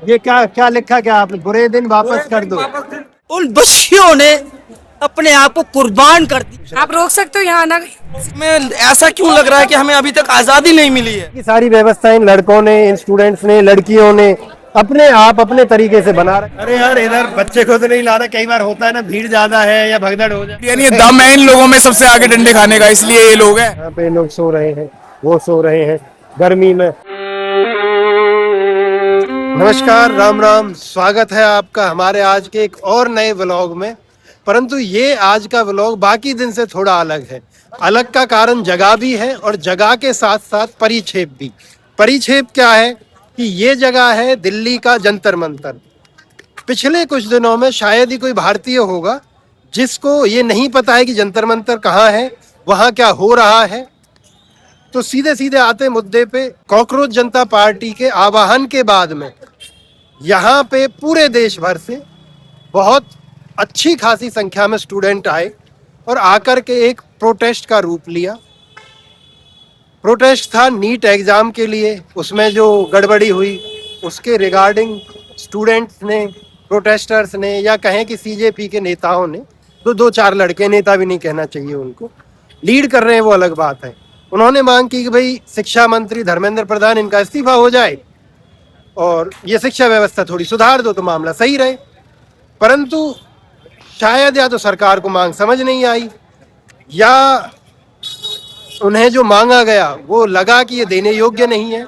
ये क्या क्या लिखा, क्या आपने? बुरे दिन वापस कर दो। उन बच्चियों ने अपने आप को कुर्बान कर दी। आप रोक सकते हो यहाँ ना। में ऐसा क्यों लग रहा है कि हमें अभी तक आजादी नहीं मिली है? ये सारी व्यवस्थाएं लड़कों ने, इन स्टूडेंट्स ने, लड़कियों ने अपने आप अपने तरीके से बना रहे। अरे यार, इधर बच्चे को तो नहीं ला रहा। कई बार होता है ना, भीड़ ज्यादा है या भगदड़ हो जाए। यानी दम है इन लोगों में सबसे आगे डंडे खाने का, इसलिए ये लोग हैं। यहाँ पे लोग सो रहे हैं, वो सो रहे हैं गर्मी में। नमस्कार, राम राम, स्वागत है आपका हमारे आज के एक और नए व्लॉग में। परंतु ये आज का व्लॉग बाकी दिन से थोड़ा अलग है। अलग का कारण जगह भी है और जगह के साथ साथ परिक्षेप भी। परिक्षेप क्या है कि ये जगह है दिल्ली का जंतर मंतर। पिछले कुछ दिनों में शायद ही कोई भारतीय होगा जिसको ये नहीं पता है कि जंतर मंतर कहाँ है, वहाँ क्या हो रहा है। तो सीधे सीधे आते मुद्दे पे, कॉकरोच जनता पार्टी के आह्वान के बाद में यहाँ पे पूरे देश भर से बहुत अच्छी खासी संख्या में स्टूडेंट आए और आकर के एक प्रोटेस्ट का रूप लिया। प्रोटेस्ट था नीट एग्जाम के लिए। उसमें जो गड़बड़ी हुई उसके रिगार्डिंग स्टूडेंट्स ने, प्रोटेस्टर्स ने, या कहें कि सीजेपी के नेताओं ने, तो दो चार लड़के, नेता भी नहीं कहना चाहिए उनको, लीड कर रहे हैं, वो अलग बात है। उन्होंने मांग की कि भाई शिक्षा मंत्री धर्मेंद्र प्रधान, इनका इस्तीफा हो जाए और ये शिक्षा व्यवस्था थोड़ी सुधार दो तो मामला सही रहे। परंतु शायद या तो सरकार को मांग समझ नहीं आई, या उन्हें जो मांगा गया वो लगा कि ये देने योग्य नहीं है।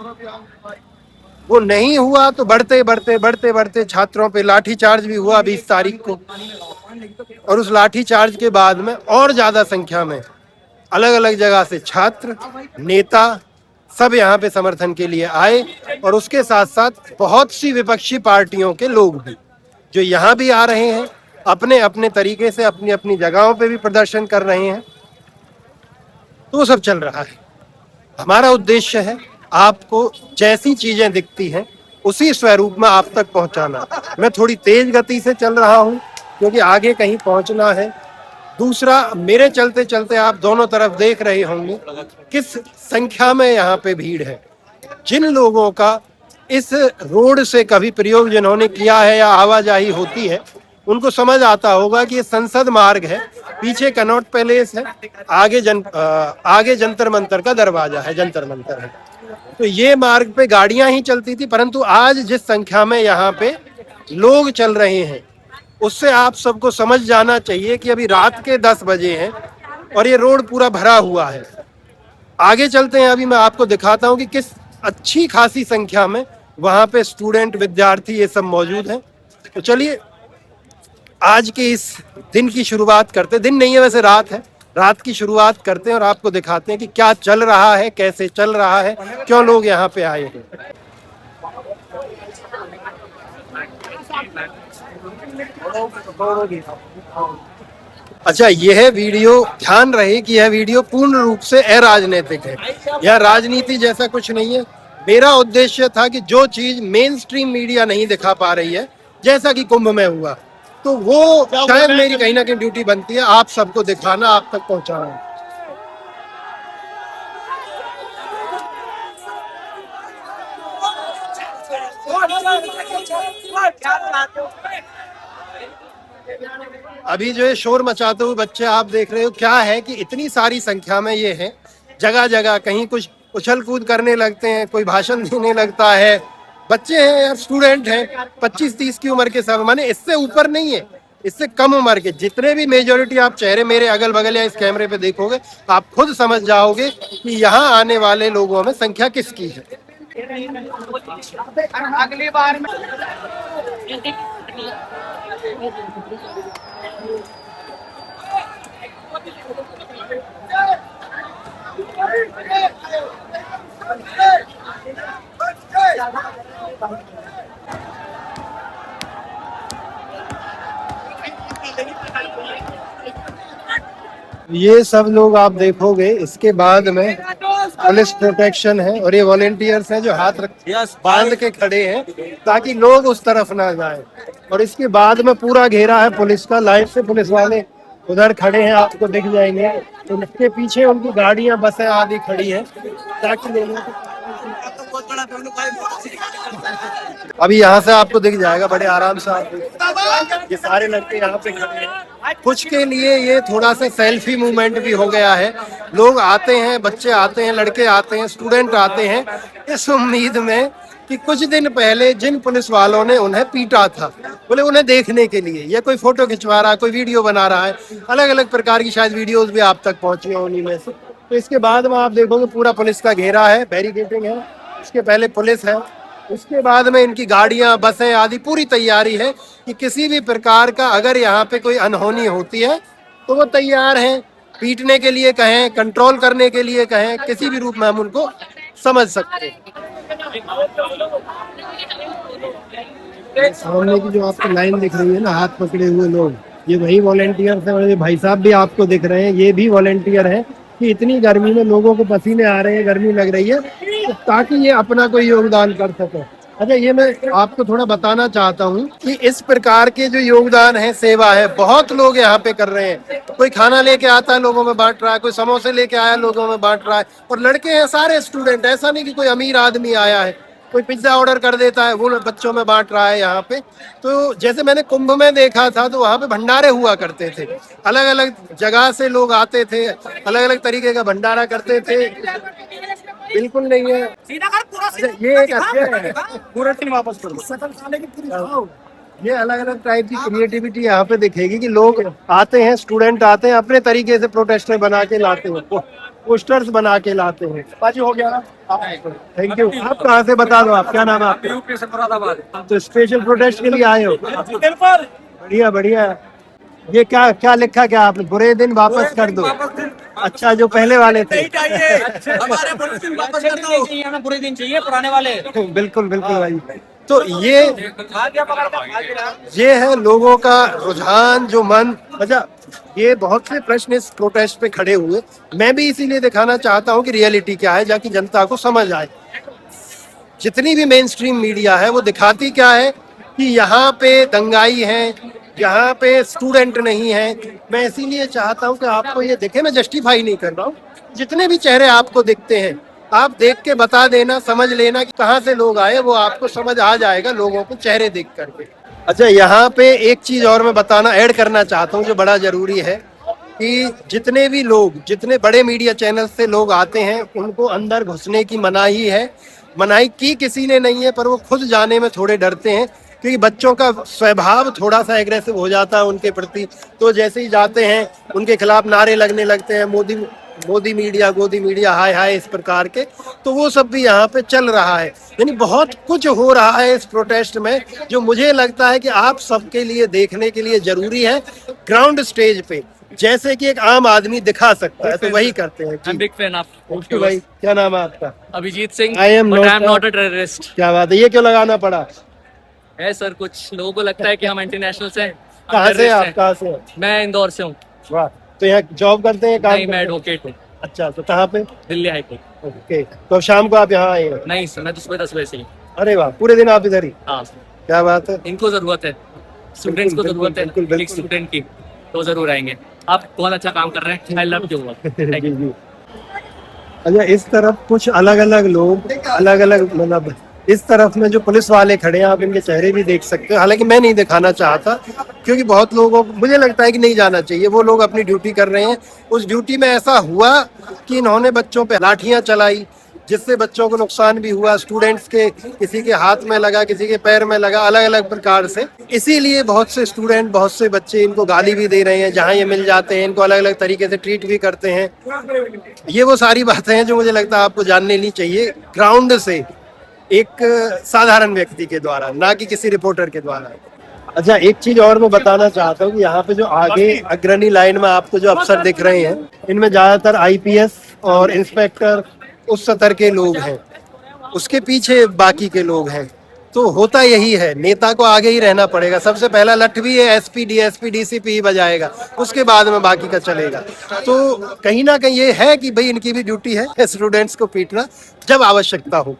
वो नहीं हुआ तो बढ़ते बढ़ते बढ़ते बढ़ते छात्रों पे लाठीचार्ज भी हुआ 20 तारीख को। और उस लाठीचार्ज के बाद में और ज्यादा संख्या में अलग अलग जगह से छात्र, नेता सब यहाँ पे समर्थन के लिए आए। और उसके साथ साथ बहुत सी विपक्षी पार्टियों के लोग भी जो यहाँ भी आ रहे हैं, अपने अपने तरीके से अपनी अपनी जगहों पे भी प्रदर्शन कर रहे हैं। तो वो सब चल रहा है। हमारा उद्देश्य है आपको जैसी चीजें दिखती हैं उसी स्वरूप में आप तक पहुंचाना। मैं थोड़ी तेज गति से चल रहा हूं क्योंकि आगे कहीं पहुंचना है। दूसरा, मेरे चलते चलते आप दोनों तरफ देख रहे होंगे किस संख्या में यहाँ पे भीड़ है। जिन लोगों का इस रोड से कभी प्रयोग जिन्होंने किया है या आवाजाही होती है, उनको समझ आता होगा कि ये संसद मार्ग है, पीछे कनॉट पैलेस है, आगे जंतर मंतर का दरवाजा है, जंतर मंतर है। तो ये मार्ग पे गाड़ियां ही चलती थी। परंतु आज जिस संख्या में यहाँ पे लोग चल रहे हैं उससे आप सबको समझ जाना चाहिए कि अभी रात के 10 बजे हैं और ये रोड पूरा भरा हुआ है। आगे चलते हैं, अभी मैं आपको दिखाता हूँ कि किस अच्छी खासी संख्या में वहाँ पे स्टूडेंट, विद्यार्थी ये सब मौजूद हैं। तो चलिए आज के इस दिन की शुरुआत करते, दिन नहीं है वैसे, रात है, रात की शुरुआत करते हैं और आपको दिखाते हैं कि क्या चल रहा है, कैसे चल रहा है, क्यों लोग यहाँ पे आए हैं। अच्छा, यह वीडियो, ध्यान रहे कि यह वीडियो पूर्ण रूप से अराजनीतिक है। यह राजनीति जैसा कुछ नहीं है। मेरा उद्देश्य था कि जो चीज मेन स्ट्रीम मीडिया नहीं दिखा पा रही है, जैसा कि कुंभ में हुआ, तो वो शायद मेरी कहीं ना कहीं ड्यूटी बनती है आप सबको दिखाना, आप तक पहुंचाना। अभी जो है शोर मचाते हुए बच्चे आप देख रहे हो, क्या है कि इतनी सारी संख्या में ये है, जगह जगह कहीं कुछ उछल कूद करने लगते हैं, कोई भाषण देने लगता है। बच्चे हैं यार, स्टूडेंट हैं, 25-30 की उम्र के सब, माने इससे ऊपर नहीं है, इससे कम उम्र के जितने भी मेजोरिटी आप चेहरे मेरे अगल बगल या इस कैमरे पे देखोगे, आप खुद समझ जाओगे कि यहाँ आने वाले लोगों में संख्या किसकी है। अगली बार में ये सब लोग आप देखोगे, इसके बाद में पुलिस प्रोटेक्शन है और ये वॉलेंटियर्स हैं जो हाथ बांध के खड़े हैं ताकि लोग उस तरफ ना जाएं। और इसके बाद में पूरा घेरा है पुलिस का, लाइन से पुलिस वाले उधर खड़े हैं, आपको दिख जाएंगे। तो उसके पीछे उनकी गाड़ियां, बसें आदि खड़ी हैं ताकि लोगों को अभी यहाँ से आपको दिख जाएगा बड़े आराम से। आप ये सारे लड़के यहाँ पे खड़े हैं। कुछ के लिए ये थोड़ा सा सेल्फी मूवमेंट भी हो गया है। लोग आते हैं, बच्चे आते हैं, लड़के आते हैं, स्टूडेंट आते हैं इस उम्मीद में कि कुछ दिन पहले जिन पुलिस वालों ने उन्हें पीटा था, बोले उन्हें देखने के लिए, या कोई फोटो खिंचवा रहा है, कोई वीडियो बना रहा है, अलग अलग प्रकार की शायद वीडियोस भी आप तक पहुंची हैं उन्हीं में से। तो इसके बाद में आप देखोगे पूरा पुलिस का घेरा है, बैरिकेडिंग है, इसके पहले पुलिस है, उसके बाद में इनकी गाड़ियां, बसें आदि पूरी तैयारी है कि किसी भी प्रकार का अगर यहाँ पे कोई अनहोनी होती है तो वो तैयार हैं, पीटने के लिए कहें, कंट्रोल करने के लिए कहें, किसी भी रूप में हम उनको समझ सकते हैं। सामने की जो आपको लाइन दिख रही है ना, हाथ पकड़े हुए लोग, ये वही वॉलेंटियर्स हैं। और ये भाई साहब भी आपको दिख रहे हैं, ये भी वॉलेंटियर हैं कि इतनी गर्मी में लोगों को पसीने आ रहे हैं, गर्मी लग रही है, तो ताकि ये अपना कोई योगदान कर सके। अच्छा, ये मैं आपको थोड़ा बताना चाहता हूँ कि इस प्रकार के जो योगदान है, सेवा है, बहुत लोग यहाँ पे कर रहे हैं। कोई खाना लेके आता है, लोगों में बांट रहा है, कोई समोसे लेके आया, लोगों में बांट रहा है, और लड़के हैं सारे स्टूडेंट, ऐसा नहीं कि कोई अमीर आदमी आया है, कोई पिज्जा ऑर्डर कर देता है, वो बच्चों में बांट रहा है यहाँ पे। तो जैसे मैंने कुंभ में देखा था, तो वहाँ पे भंडारे हुआ करते थे, अलग अलग जगह से लोग आते थे, अलग अलग तरीके का भंडारा करते थे। बिल्कुल नहीं है। अच्छा, ये एक अच्छा है, पूरा टीम वापस करो। ये अलग अलग टाइप की क्रिएटिविटी यहाँ पे दिखेगी कि लोग आते हैं, स्टूडेंट आते हैं, अपने तरीके से प्रोटेस्टर बना के लाते हैं, पोस्टर्स बना के लाते हैं। बाजी हो गया ना, थैंक यू। आप कहाँ से, बता दो आप, क्या नाम है आपका? यूपी से, मुरादाबाद। तो स्पेशल प्रोटेस्ट के लिए आए हो? बढ़िया बढ़िया। ये क्या क्या लिखा, क्या आपने? बुरे दिन वापस कर दो। अच्छा, जो पहले वाले थे। हमारे बुरे दिन वापस कर दो। हमें बुरे दिन चाहिए, पुराने वाले। बिल्कुल बिल्कुल भाई। तो ये है लोगों का रुझान, जो मन। अच्छा, ये बहुत से प्रश्न इस प्रोटेस्ट पे खड़े हुए, मैं भी इसीलिए दिखाना चाहता हूँ कि रियलिटी क्या है, जाकि जनता को समझ आए। जितनी भी मेन स्ट्रीम मीडिया है वो दिखाती क्या है कि यहाँ पे दंगाई है, यहाँ पे स्टूडेंट नहीं है। मैं इसीलिए चाहता हूँ कि आपको ये दिखे, मैं जस्टिफाई नहीं कर रहा हूँ, जितने भी चेहरे आपको दिखते हैं आप देख के बता देना, समझ लेना कि कहाँ से लोग आए, वो आपको समझ आ जाएगा लोगों को चेहरे देख करके। अच्छा, यहाँ पे एक चीज और मैं बताना, ऐड करना चाहता हूँ जो बड़ा जरूरी है, कि जितने भी लोग, जितने बड़े मीडिया चैनल से लोग आते हैं, उनको अंदर घुसने की मनाही है। मनाही की किसी ने नहीं है, पर वो खुद जाने में थोड़े डरते हैं, क्योंकि बच्चों का स्वभाव थोड़ा सा एग्रेसिव हो जाता है उनके प्रति। तो जैसे ही जाते हैं उनके खिलाफ नारे लगने लगते हैं, मोदी मोदी मीडिया, गोदी मीडिया, हाय हाय, इस प्रकार के। तो वो सब भी यहाँ पे चल रहा है। यानी बहुत कुछ हो रहा है इस प्रोटेस्ट में, जो मुझे लगता है कि आप सबके लिए देखने के लिए जरूरी है, ग्राउंड स्टेज पे, जैसे कि एक आम आदमी दिखा सकता है। तो वही करते हैं। बिग फैन आप। ओके भाई, क्या नाम है आपका? Abhijit Singh. I am not a terrorist. क्या बात है, ये क्यों लगाना पड़ा? है सर, कुछ लोगों को लगता है कि हम इंटरनेशनल से हैं। कहाँ से आप? कहाँ से? मैं इंदौर से हूँ। वाह, तो यहाँ जॉब करते हैं, काम नहीं, मैं करते हैं? एडवोकेट हूँ। अच्छा, तो कहाँ पे? Delhi high court. ओके, तो शाम को आप यहाँ आए हैं? नहीं सर, मैं तो सुबह 10 बजे से ही। अरे वाह, पूरे दिन आप इधर ही? हाँ सर। क्या बात है। इनको जरूरत है, स्टूडेंट्स को जरूरत है एक स्टूडेंट की, तो जरूर आएंगे। आप बहुत अच्छा काम कर रहे हैं, आई लव यू। अच्छा, इस तरफ कुछ अलग अलग लोग, अलग अलग, मतलब इस तरफ में जो पुलिस वाले खड़े हैं, आप इनके चेहरे भी देख सकते हो। हालांकि मैं नहीं दिखाना चाहता, क्योंकि बहुत लोगों को मुझे लगता है कि नहीं जाना चाहिए। वो लोग अपनी ड्यूटी कर रहे हैं। उस ड्यूटी में ऐसा हुआ कि इन्होंने बच्चों पे लाठियां चलाई, जिससे बच्चों को नुकसान भी हुआ। स्टूडेंट्स के किसी के हाथ में लगा, किसी के पैर में लगा, अलग अलग प्रकार से। इसीलिए बहुत से स्टूडेंट, बहुत से बच्चे इनको गाली भी दे रहे हैं, जहाँ ये मिल जाते हैं इनको अलग अलग तरीके से ट्रीट भी करते हैं। ये वो सारी बातें हैं जो मुझे लगता है आपको जान लेनी चाहिए, ग्राउंड से, एक साधारण व्यक्ति के द्वारा, ना कि किसी रिपोर्टर के द्वारा। अच्छा, एक चीज और मैं बताना चाहता हूँ कि यहाँ पे जो आगे अग्रणी लाइन में आपको जो अफसर दिख रहे हैं, इनमें ज्यादातर आईपीएस और इंस्पेक्टर, उस स्तर के लोग हैं। उसके पीछे बाकी के लोग हैं। तो होता यही है, नेता को आगे ही रहना पड़ेगा। सबसे पहला लठ भी है एसपी, डीएसपी, डीसीपी ही बजाएगा, उसके बाद में बाकी का चलेगा। तो कहीं ना कहीं ये है कि भाई इनकी भी ड्यूटी है स्टूडेंट्स को पीटना जब आवश्यकता हो।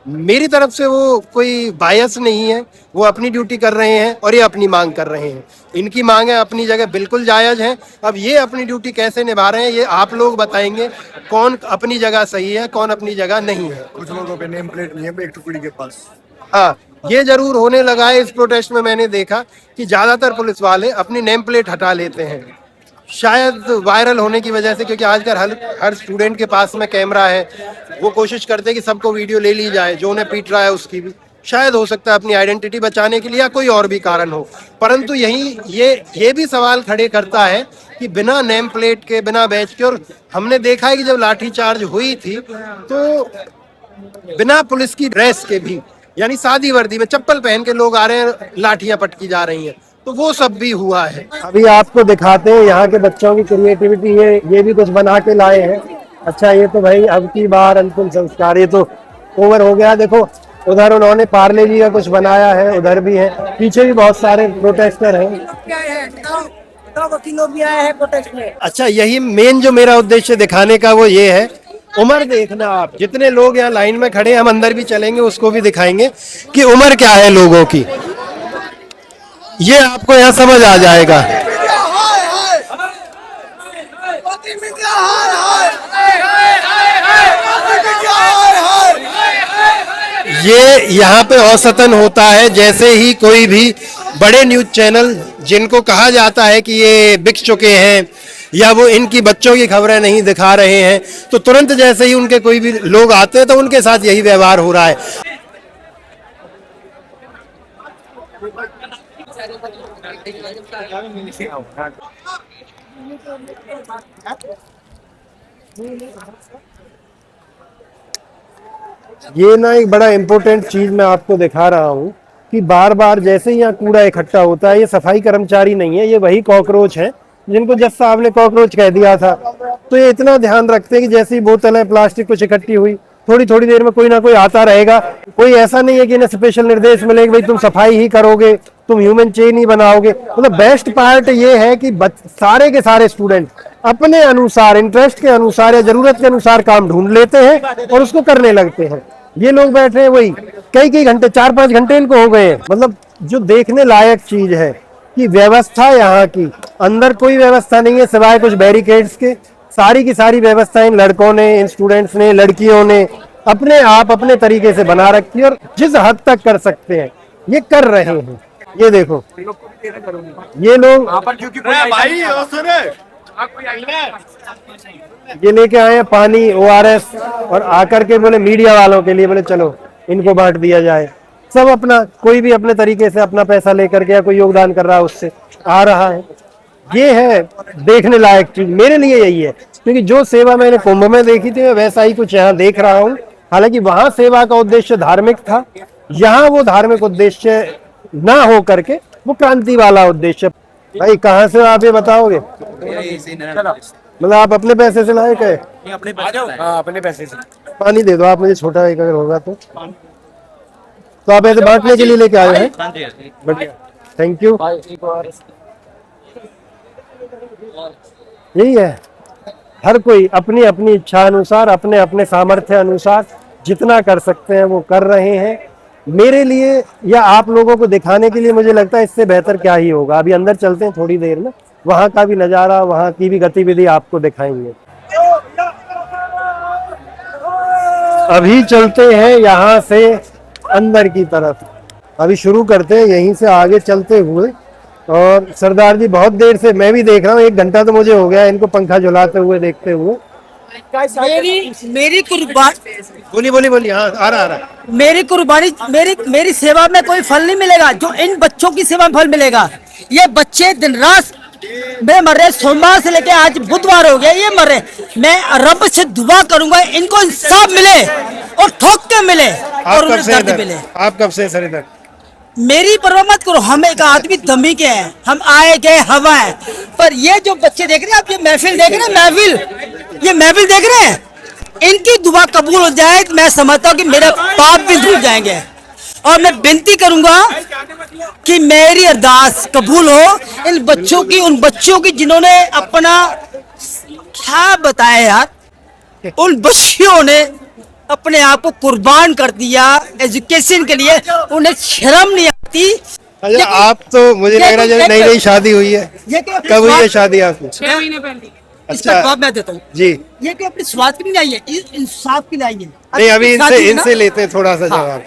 मेरी तरफ से वो कोई बायस नहीं है, वो अपनी ड्यूटी कर रहे हैं और ये अपनी मांग कर रहे हैं। इनकी मांगें अपनी जगह बिल्कुल जायज हैं। अब ये अपनी ड्यूटी कैसे निभा रहे हैं ये आप लोग बताएंगे, कौन अपनी जगह सही है, कौन अपनी जगह नहीं है। कुछ लोगों पे नेम प्लेट नहीं है एक टुकड़ी के पास। हाँ, ये जरूर होने लगा है इस प्रोटेस्ट में, मैंने देखा कि ज्यादातर पुलिस वाले अपनी नेम प्लेट हटा लेते हैं, शायद वायरल होने की वजह से, क्योंकि आजकल हर स्टूडेंट के पास में कैमरा है, वो कोशिश करते हैं कि सबको वीडियो ले ली जाए, जो उन्हें पीट रहा है उसकी भी। शायद हो सकता है अपनी आइडेंटिटी बचाने के लिए या कोई और भी कारण हो, परंतु यही ये भी सवाल खड़े करता है कि बिना नेम प्लेट के, बिना बैच के, और हमने देखा है कि जब लाठीचार्ज हुई थी तो बिना पुलिस की ड्रेस के भी, यानी सादी वर्दी में चप्पल पहन के लोग आ रहे हैं, लाठियां पटकी जा रही हैं, तो वो सब भी हुआ है। अभी आपको दिखाते हैं यहाँ के बच्चों की क्रिएटिविटी है, ये भी कुछ बना के लाए हैं। अच्छा, ये तो भाई अब की बार अंतिम संस्कार, ये तो ओवर हो गया। देखो उधर उन्होंने पार्ले जी का कुछ बनाया है, उधर भी है, पीछे भी बहुत सारे प्रोटेस्टर हैं। वकीलों भी आए हैं प्रोटेस्ट में। अच्छा, यही मेन जो मेरा उद्देश्य दिखाने का वो ये है। उम्र देखना आप, जितने लोग यहाँ लाइन में खड़े हैं, हम अंदर भी चलेंगे, उसको भी दिखाएंगे कि उम्र क्या है लोगों की, ये आपको यहाँ समझ आ जाएगा। ये यहाँ पे औसतन होता है, जैसे ही कोई भी बड़े न्यूज चैनल जिनको कहा जाता है कि ये बिक चुके हैं या वो इनकी बच्चों की खबरें नहीं दिखा रहे हैं, तो तुरंत जैसे ही उनके कोई भी लोग आते हैं तो उनके साथ यही व्यवहार हो रहा है। ये ना एक बड़ा इम्पोर्टेंट चीज मैं आपको दिखा रहा हूँ कि बार बार जैसे ही यहाँ कूड़ा इकट्ठा होता है, ये सफाई कर्मचारी नहीं है, ये वही कॉकरोच हैं जिनको जज साहब ने कॉकरोच कह दिया था। तो ये इतना ध्यान रखते हैं कि जैसी बोतलें प्लास्टिक कुछ इकट्ठी हुई, थोड़ी थोड़ी देर में कोई ना कोई आता रहेगा। कोई ऐसा नहीं है कि इन्हें स्पेशल निर्देश मिलेंगे भाई तुम सफाई ही करोगे, तुम ह्यूमन चेन ही बनाओगे। मतलब बेस्ट पार्ट ये है कि सारे के सारे स्टूडेंट अपने अनुसार, इंटरेस्ट के अनुसार या जरूरत के अनुसार काम ढूंढ लेते हैं और उसको करने लगते हैं। ये लोग बैठे हैं वही कई घंटे, 4-5 घंटे इनको हो गए हैं। मतलब जो देखने लायक चीज है कि व्यवस्था यहाँ की, अंदर कोई व्यवस्था नहीं है सिवाय कुछ बैरिकेड्स के। सारी की सारी व्यवस्था इन लड़कों ने, इन स्टूडेंट्स ने, लड़कियों ने अपने आप अपने तरीके से बना रखी है और जिस हद तक कर सकते हैं ये कर रहे हैं। ये देखो ये लोग ये लेके आए हैं पानी, ORS, और आकर के बोले मीडिया वालों के लिए, बोले चलो इनको बांट दिया जाए। सब अपना, कोई भी अपने तरीके से अपना पैसा लेकर के या कोई योगदान कर रहा है उससे आ रहा है। ये है देखने लायक चीज, मेरे लिए यही है, क्योंकि जो सेवा मैंने कुंभ में देखी थी वैसा ही कुछ यहाँ देख रहा हूँ। हालांकि वहां सेवा का उद्देश्य धार्मिक था, यहाँ वो धार्मिक उद्देश्य ना हो करके वो क्रांति वाला उद्देश्य। भाई कहाँ से आप ये बताओगे? मतलब आप अपने पैसे से लाए गए? अपने पैसे से। पानी दे दो आप मुझे, छोटा एक अगर होगा तो आप ऐसे बांटने के लिए लेके आए हैं? बढ़िया, थैंक यू। यही है, हर कोई अपनी अपनी इच्छा अनुसार, अपने अपने सामर्थ्य अनुसार जितना कर सकते हैं वो कर रहे हैं। मेरे लिए या आप लोगों को दिखाने के लिए मुझे लगता है इससे बेहतर क्या ही होगा। अभी अंदर चलते हैं थोड़ी देर में, वहां का भी नजारा, वहां की भी गतिविधि आपको दिखाएंगे। अभी चलते हैं यहाँ से अंदर की तरफ, अभी शुरू करते हैं यहीं से आगे चलते हुए। और सरदार जी बहुत देर से मैं भी देख रहा हूँ, 1 घंटा तो मुझे हो गया इनको पंखा झुलाते हुए देखते हुए। मेरी कुर्बानी, बोली हाँ, आ रहा मेरी कुर्बानी, मेरी सेवा में कोई फल नहीं मिलेगा जो इन बच्चों की सेवा में फल मिलेगा। ये बच्चे दिन रात में मर रहे, सोमवार से लेके आज बुधवार हो गया ये मर रहे। मैं रब से दुआ करूंगा इनको इंसाफ मिले और ठोक के मिले और उन्हें दर्द मिले। आप कब से सर इधर? मेरी परवाह मत करो, हम एक आदमी दमी के हैं, हम आए गए हवा है। पर ये जो बच्चे देख रहे हैं आप, ये महफिल देख रहे हैं, ये महफिल देख रहे हैं, इनकी दुआ कबूल हो जाए तो मैं समझता हूँ कि मेरे पाप भी धुल जाएंगे। और मैं विनती करूंगा कि मेरी अरदास कबूल हो इन बच्चों की, उन बच्चों की जिन्होंने अपना क्या बताया यार, उन बच्चियों ने अपने आप को कुर्बान कर दिया एजुकेशन के लिए। उन्हें शर्म नहीं आती। अच्छा, आप तो मुझे लग रहा है नई शादी हुई है। कब हुई है शादी आपकी? 6 महीने पहले। अच्छा, जवाब मैं देता हूँ जी। ये कि अपने स्वाद के लिए आई है, इंसाफ के लिए आई है। नहीं, अभी इनसे लेते हैं थोड़ा सा जवाब।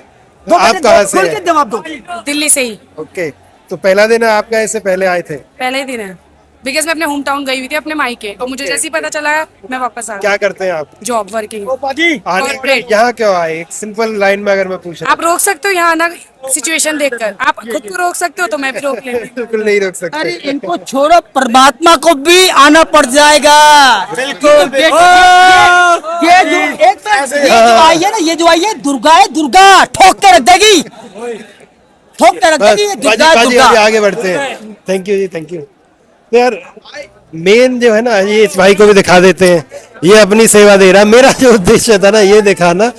आप कहाँ से खोल के हैं? जवाब दो। दिल्ली से ही ओके, तो पहला दिन है आपका, इससे पहले आए थे? पहले ही दिन है, बिकॉज मैं अपने होम टाउन गई हुई थी अपने मायके, तो मुझे जैसे ही पता चला मैं वापस आ गई। क्या करते हैं आप? Job working. आने Corporate। यहाँ क्यों आए? एक सिंपल लाइन में अगर मैं पूछ आप रोक सकते हो यहाँ आना, सिचुएशन देखकर आप खुद को रोक सकते हो, तो मैं भी रोक लेती हूँ। बिल्कुल नहीं रोक अरे सकते। इनको छोड़ो, परमात्मा को भी आना पड़ जाएगा। बिल्कुल। ये जो एक मिनट, ये जो आई है ना, ये जो आई है दुर्गा है, दुर्गा ठोक के रख देगी, ठोक के रख बस देगी, ये बाजी दुर्गा है, बाजी दुर्गा। अभी आगे बढ़ते हैं। थैंक यू जी, थैंक यू। तो यार मेन जो है ना, ये इस भाई को भी दिखा देते हैं, ये अपनी सेवा दे रहा है। मेरा जो उद्देश्य था ना, ये दिखाना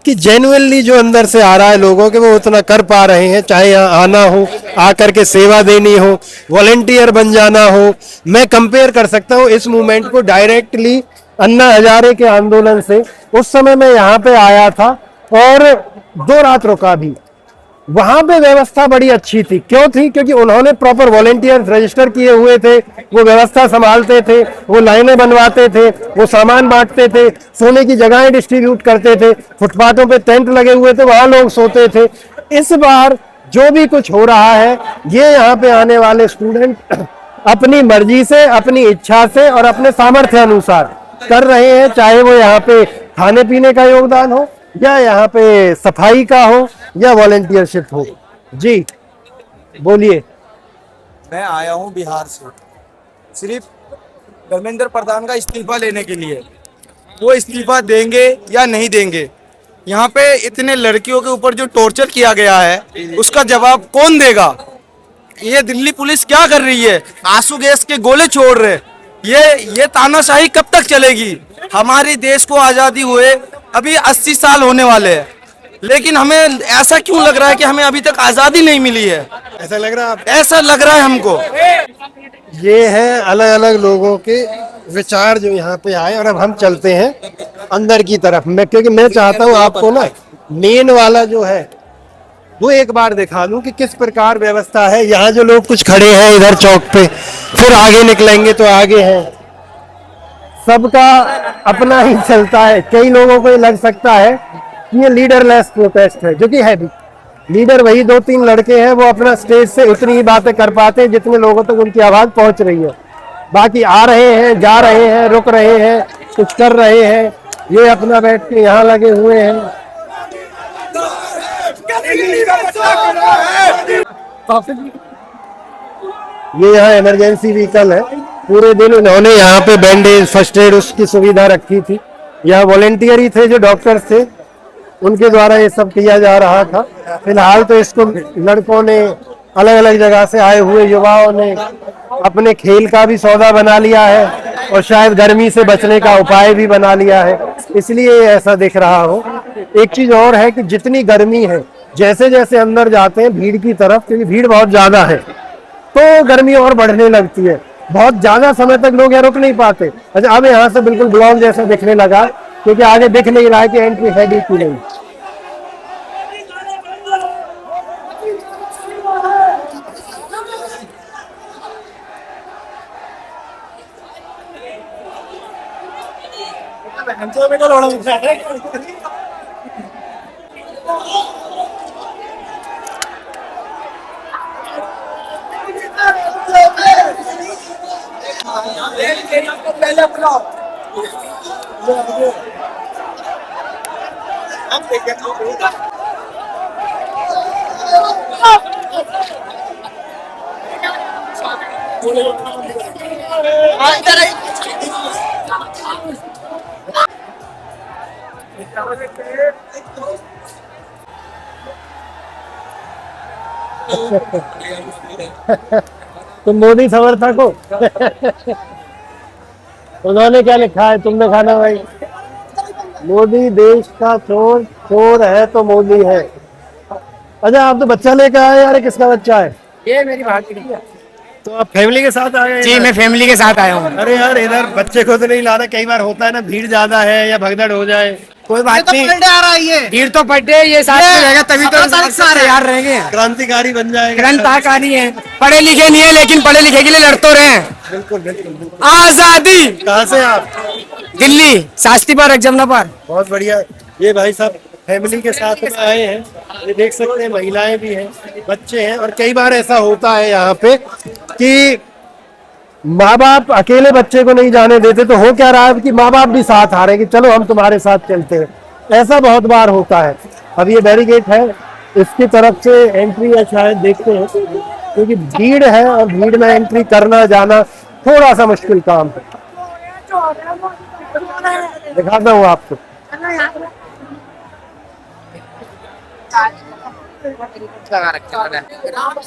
कि जेन्युइनली जो अंदर से आ रहा है लोगों के, वो उतना कर पा रहे हैं, चाहे यहाँ आना हो, आकर के सेवा देनी हो, वॉलेंटियर बन जाना हो। मैं कंपेयर कर सकता हूँ इस मूवमेंट को डायरेक्टली अन्ना हजारे के आंदोलन से। उस समय मैं यहाँ पे आया था और 2 रात रुका भी। वहां पे व्यवस्था बड़ी अच्छी थी। क्यों थी? क्योंकि उन्होंने प्रॉपर वॉलेंटियर्स रजिस्टर किए हुए थे, वो व्यवस्था संभालते थे, वो लाइनें बनवाते थे, वो सामान बांटते थे, सोने की जगहें डिस्ट्रीब्यूट करते थे, फुटपाथों पे टेंट लगे हुए थे, वहां लोग सोते थे। इस बार जो भी कुछ हो रहा है, ये यहाँ पे आने वाले स्टूडेंट अपनी मर्जी से, अपनी इच्छा से और अपने सामर्थ्य अनुसार कर रहे हैं, चाहे वो यहाँ पे खाने पीने का योगदान हो, या यहाँ पे सफाई का हो, या वॉलेंटियरशिप हो। जी बोलिए। मैं आया हूं बिहार से सिर्फ धर्मेंद्र प्रधान का इस्तीफा लेने के लिए। वो इस्तीफा देंगे या नहीं देंगे? यहाँ पे इतने लड़कियों के ऊपर जो टॉर्चर किया गया है, उसका जवाब कौन देगा? ये दिल्ली पुलिस क्या कर रही है? आंसू गैस के गोले छोड़ रहे। ये तानाशाही कब तक चलेगी? हमारे देश को आजादी हुए अभी 80 साल होने वाले हैं, लेकिन हमें ऐसा क्यों लग रहा है कि हमें अभी तक आजादी नहीं मिली है? ऐसा लग रहा है आप? ऐसा लग रहा है हमको। ये है अलग अलग लोगों के विचार जो यहाँ पे आए, और अब हम चलते हैं अंदर की तरफ। क्योंकि मैं चाहता हूँ आपको ना मेन वाला जो है वो एक बार दिखा दूं कि किस प्रकार व्यवस्था है। यहाँ जो लोग कुछ खड़े हैं इधर चौक पे, फिर आगे निकलेंगे तो आगे हैं, सबका अपना ही चलता है। कई लोगों को ये लग सकता है कि ये लीडरलेस प्रोटेस्ट है, जो कि है भी। लीडर वही 2-3 लड़के हैं, वो अपना स्टेज से उतनी ही बातें कर पाते हैं जितने लोगों तक उनकी आवाज पहुंच रही है। बाकी आ रहे हैं, जा रहे हैं, रुक रहे हैं, कुछ कर रहे हैं, ये अपना बैठ के यहाँ लगे हुए हैं। ये यहाँ इमरजेंसी व्हीकल है। पूरे दिन उन्होंने यहाँ पे बैंडेज, फर्स्ट एड, उसकी सुविधा रखी थी। यहाँ वॉलेंटियर ही थे, जो डॉक्टर्स थे, उनके द्वारा ये सब किया जा रहा था। फिलहाल तो इसको लड़कों ने, अलग अलग जगह से आए हुए युवाओं ने अपने खेल का भी सौदा बना लिया है, और शायद गर्मी से बचने का उपाय भी बना लिया है, इसलिए ऐसा दिख रहा हो। एक चीज और है कि जितनी गर्मी है, जैसे जैसे अंदर जाते हैं भीड़ की तरफ, क्योंकि भीड़ बहुत ज्यादा है, तो गर्मी और बढ़ने लगती है। बहुत ज्यादा समय तक लोग यहाँ रुक नहीं पाते। अच्छा, अब यहाँ से बिल्कुल ब्लॉक जैसा दिखने लगा, क्योंकि आगे दिख नहीं रहा है कि एंट्री है भी कि नहीं। तुम मोदी समर्थक हो? उन्होंने क्या लिखा है, तुमने खाना भाई? मोदी देश का चोर, चोर है तो मोदी है। अच्छा, आप तो बच्चा लेकर आए यार, किसका बच्चा है? ये मेरी भाभी है। तो आप फैमिली के साथ आ गए? जी, मैं फैमिली के साथ आया हूँ। अरे यार, इधर बच्चे को तो नहीं ला रहा। कई बार होता है ना, भीड़ ज्यादा है या भगदड़ हो जाए। कोई बात नहीं, आ रहा है ये। भीड़ तो पड़े, ये साथ में रहेगा तभी तो तैयार रहेंगे। क्रांतिकारी बन जाएगा। क्रांतिकारी है, पढ़े लिखे नहीं है, लेकिन पढ़े लिखे के लिए लड़ तो रहे हैं। बिल्कुल बिल्कुल। आजादी। कहाँ से आप? Delhi, Shastri park, Jamuna park. बहुत बढ़िया। ये भाई साहब फैमिली के साथ में आए हैं। ये देख सकते हैं महिलाएं भी हैं, बच्चे हैं। और कई बार ऐसा होता है यहाँ पे कि माँ बाप अकेले बच्चे को नहीं जाने देते, तो हो क्या रहा है कि माँ बाप भी साथ आ रहे हैं कि चलो हम तुम्हारे साथ चलते हैं। ऐसा बहुत बार होता है। अब ये बैरिकेड है, इसकी तरफ से एंट्री है शायद, देखते हैं, क्योंकि भीड़ है और भीड़ में एंट्री करना जाना थोड़ा सा मुश्किल काम है। दिखाता हूँ आपको।